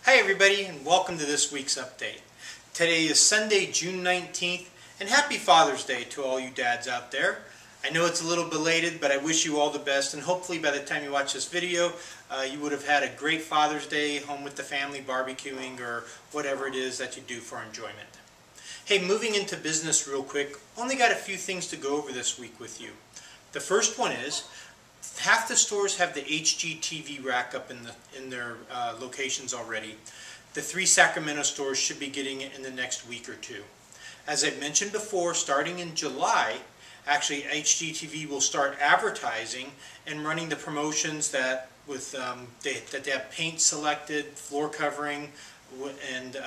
Hi everybody, and welcome to this week's update. Today is Sunday, June 19th, and happy Father's Day to all you dads out there. I know it's a little belated, but I wish you all the best, and hopefully by the time you watch this video, you would have had a great Father's Day, home with the family, barbecuing, or whatever it is that you do for enjoyment. Hey, moving into business real quick, only got a few things to go over this week with you. The first one is, half the stores have the HGTV rack up in their locations already. The 3 Sacramento stores should be getting it in the next week or two. As I mentioned before, starting in July, actually HGTV will start advertising and running the promotions that they have paint selected, floor covering, and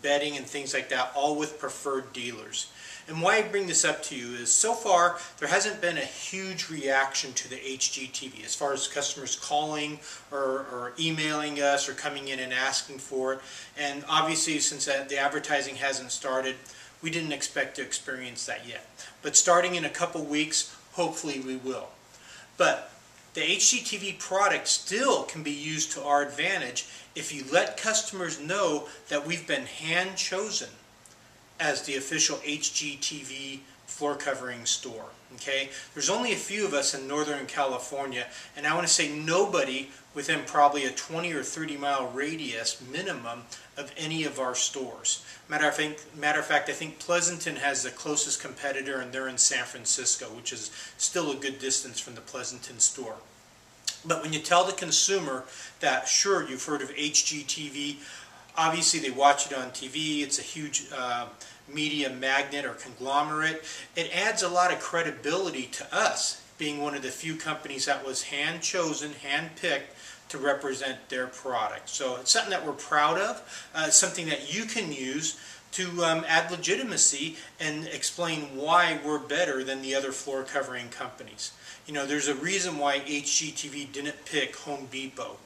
bedding and things like that, all with preferred dealers. And why I bring this up to you is, so far there hasn't been a huge reaction to the HGTV as far as customers calling or emailing us or coming in and asking for it. And obviously, since the advertising hasn't started, we didn't expect to experience that yet. But starting in a couple weeks, hopefully we will. But the HGTV product still can be used to our advantage if you let customers know that we've been hand chosen as the official HGTV floor covering store. Okay, there's only a few of us in Northern California, and I want to say nobody within probably a 20 or 30 mile radius minimum of any of our stores. Matter of fact, I think Pleasanton has the closest competitor, and they're in San Francisco, which is still a good distance from the Pleasanton store. But when you tell the consumer that, sure, you've heard of HGTV, obviously they watch it on TV, it's a huge media magnet or conglomerate, it adds a lot of credibility to us, being one of the few companies that was hand-chosen, hand-picked to represent their product. So it's something that we're proud of, something that you can use to add legitimacy and explain why we're better than the other floor covering companies. You know, there's a reason why HGTV didn't pick Home Depot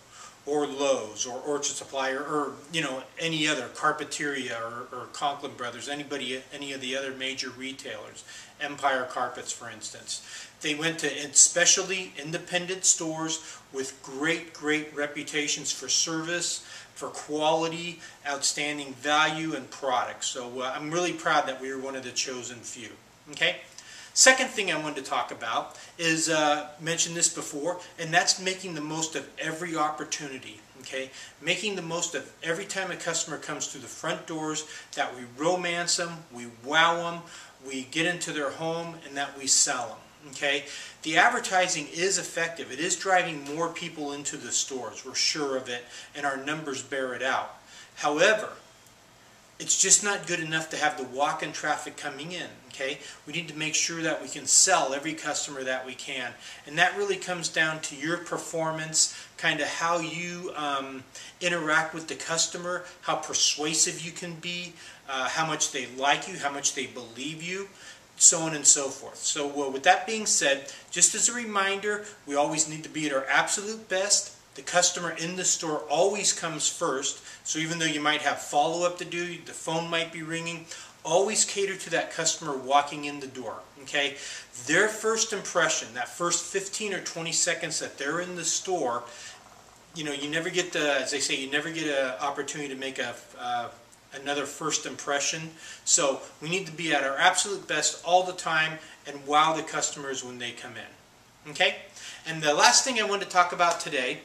or Lowe's or Orchard Supply or you know, any other, Carpeteria or Conklin Brothers, any of the other major retailers, Empire Carpets for instance. They went to specialty independent stores with great reputations for service, for quality, outstanding value and product. So I'm really proud that we were one of the chosen few. Okay? Second thing I wanted to talk about is, mentioned this before, and that's making the most of every opportunity. Okay, making the most of every time a customer comes through the front doors, that we romance them, we wow them, we get into their home, and that we sell them. Okay, the advertising is effective. It is driving more people into the stores. We're sure of it, and our numbers bear it out. However, it's just not good enough to have the walk-in traffic coming in. Okay, we need to make sure that we can sell every customer that we can, and that really comes down to your performance, kind of how you interact with the customer, how persuasive you can be, how much they like you, how much they believe you, so on and so forth. So with that being said, just as a reminder, we always need to be at our absolute best. The customer in the store always comes first, so even though you might have follow-up to do, the phone might be ringing, always cater to that customer walking in the door. Okay, their first impression, that first 15 or 20 seconds that they're in the store, you know, you never get the, as they say, you never get an opportunity to make another first impression. So we need to be at our absolute best all the time and wow the customers when they come in. Okay, and the last thing I want to talk about today,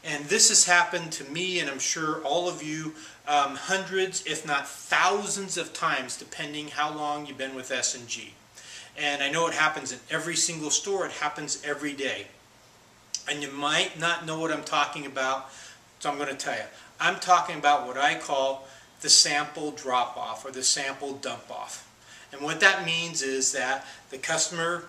and this has happened to me, and I'm sure all of you, hundreds, if not thousands of times, depending how long you've been with S&G. And I know it happens in every single store. It happens every day. And you might not know what I'm talking about, so I'm going to tell you. I'm talking about what I call the sample drop-off or the sample dump-off. And what that means is that the customer,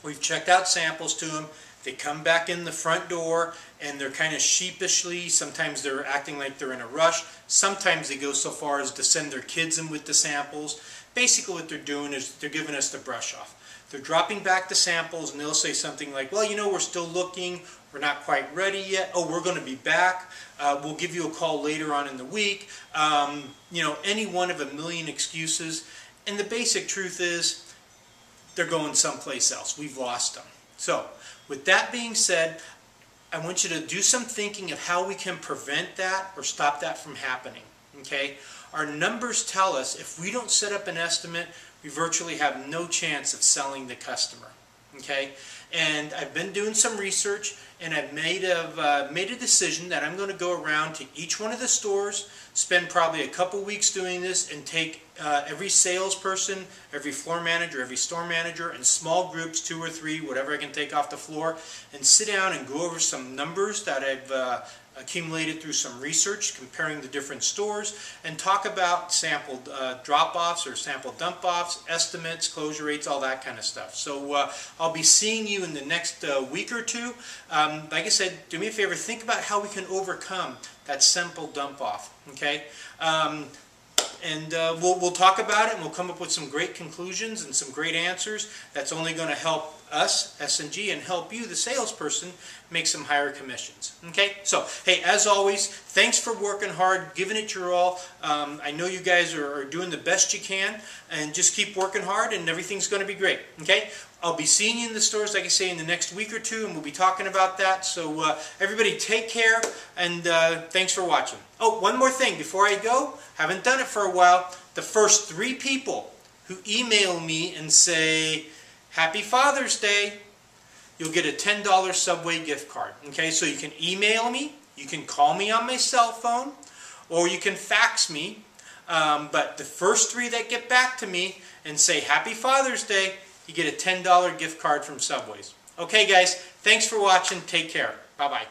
we've checked out samples to them, they come back in the front door and they're kind of sheepishly, sometimes they're acting like they're in a rush, sometimes they go so far as to send their kids in with the samples. Basically what they're doing is they're giving us the brush off. They're dropping back the samples and they'll say something like, well, you know, we're still looking, we're not quite ready yet, oh, we're going to be back, we'll give you a call later on in the week, you know, any one of a million excuses. And the basic truth is they're going someplace else. We've lost them. So with that being said, I want you to do some thinking of how we can prevent that or stop that from happening. Okay? Our numbers tell us if we don't set up an estimate, we virtually have no chance of selling the customer. Okay? And I've been doing some research, and I've made a decision that I'm going to go around to each one of the stores, spend probably a couple weeks doing this, and take every salesperson, every floor manager, every store manager, in small groups, 2 or 3, whatever I can take off the floor, and sit down and go over some numbers that I've accumulated through some research comparing the different stores, and talk about sample drop-offs or sample dump-offs, estimates, closure rates, all that kind of stuff. So I'll be seeing you in the next week or two. Like I said, do me a favor, think about how we can overcome that sample dump-off. Okay? And we'll talk about it, and we'll come up with some great conclusions and some great answers that's only going to help us, S&G, and help you, the salesperson, make some higher commissions. Okay? So, hey, as always, thanks for working hard, giving it your all. I know you guys are doing the best you can, and just keep working hard, and everything's going to be great. Okay? I'll be seeing you in the stores, like I say, in the next week or two, and we'll be talking about that. So everybody take care, and thanks for watching. Oh, one more thing before I go. Haven't done it for a while. The first 3 people who email me and say, Happy Father's Day, you'll get a $10 Subway gift card. Okay, so you can email me, you can call me on my cell phone, or you can fax me. But the first 3 that get back to me and say Happy Father's Day, you get a $10 gift card from Subways. Okay, guys, thanks for watching. Take care. Bye-bye.